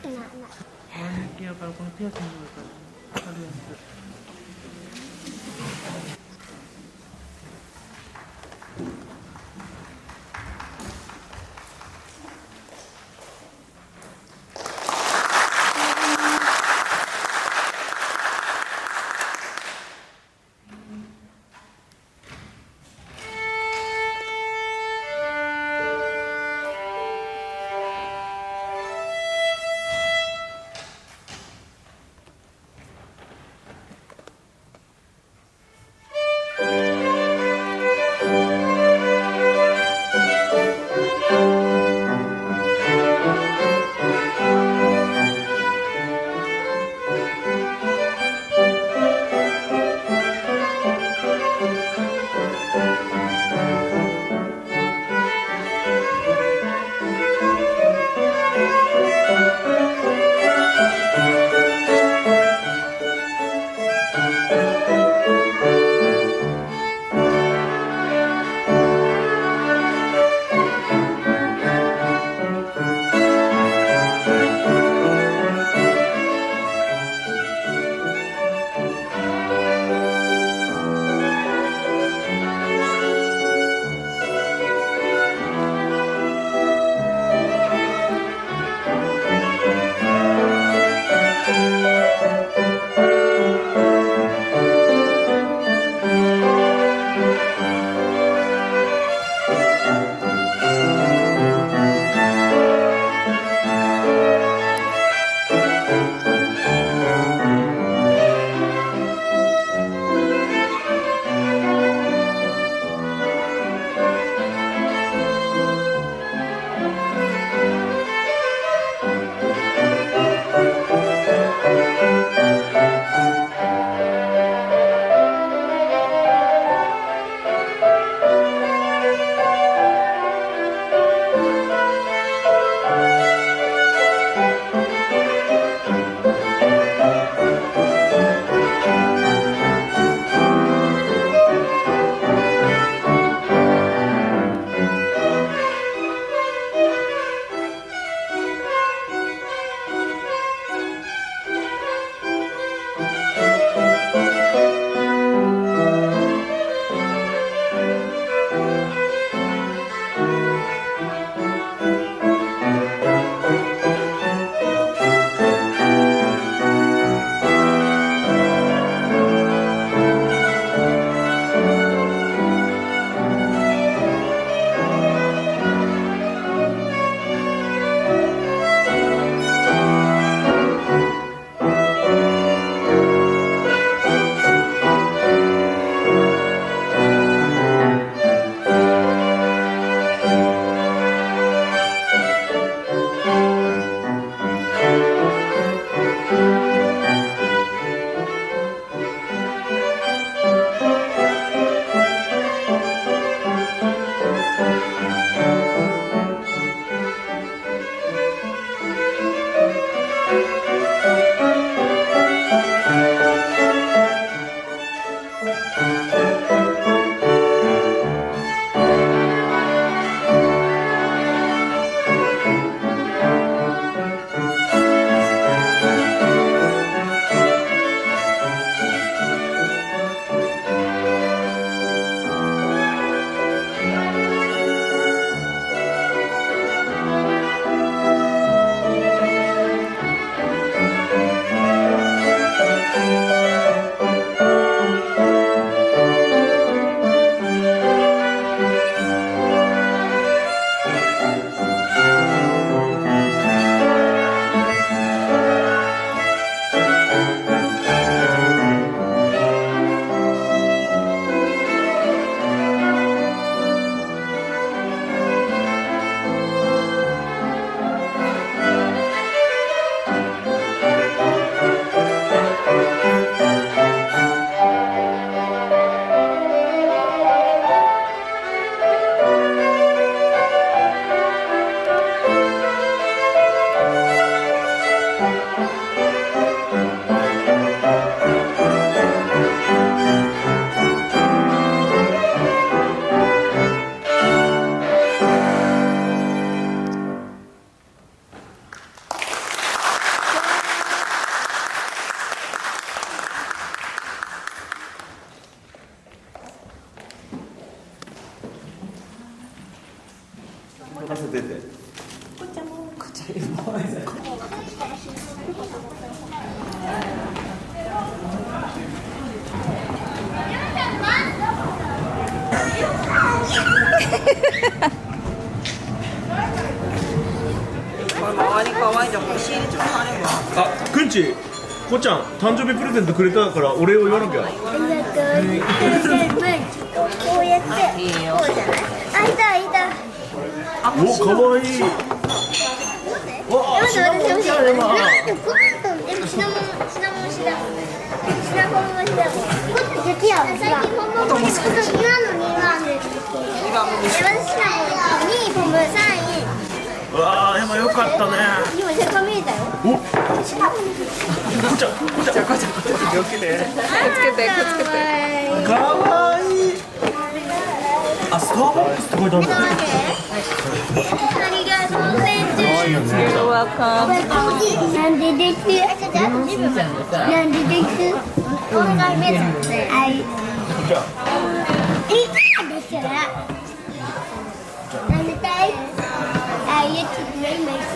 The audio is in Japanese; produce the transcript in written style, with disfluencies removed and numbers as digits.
Kinana.เกี่ยวกับกรุงเทพฯอยู่กับเขาเรียน出て。周り可愛いじゃん。押し入れちょっとあれば。あ、くんち、こっちゃん誕生日プレゼントくれたからお礼を言わなきゃ。ありがとう。こうやって。いいよ。こうじゃない。あ、いたいた。お、かわいい。わあ、待ってシナモン待ってじゃん今。ご飯とでもシナモンシナモンシナモンシナモンシナモン。こっち好きやん。最近ポンポンポン今の2番です。私シナモン2位ポンポン3位。うわあ、山よかったね。今セコ見えたよ。お、こっちゃん、こっちゃん、こっちゃん、気をつけて。気をつけて、気をつけて。かわいい。あ、スターバックスって書いてあるんだ。ありがとうございます。 You're welcome. なんでですなんでですお願い目つってはいこっちゃん。いたですからなんでたいあ、言ってくれます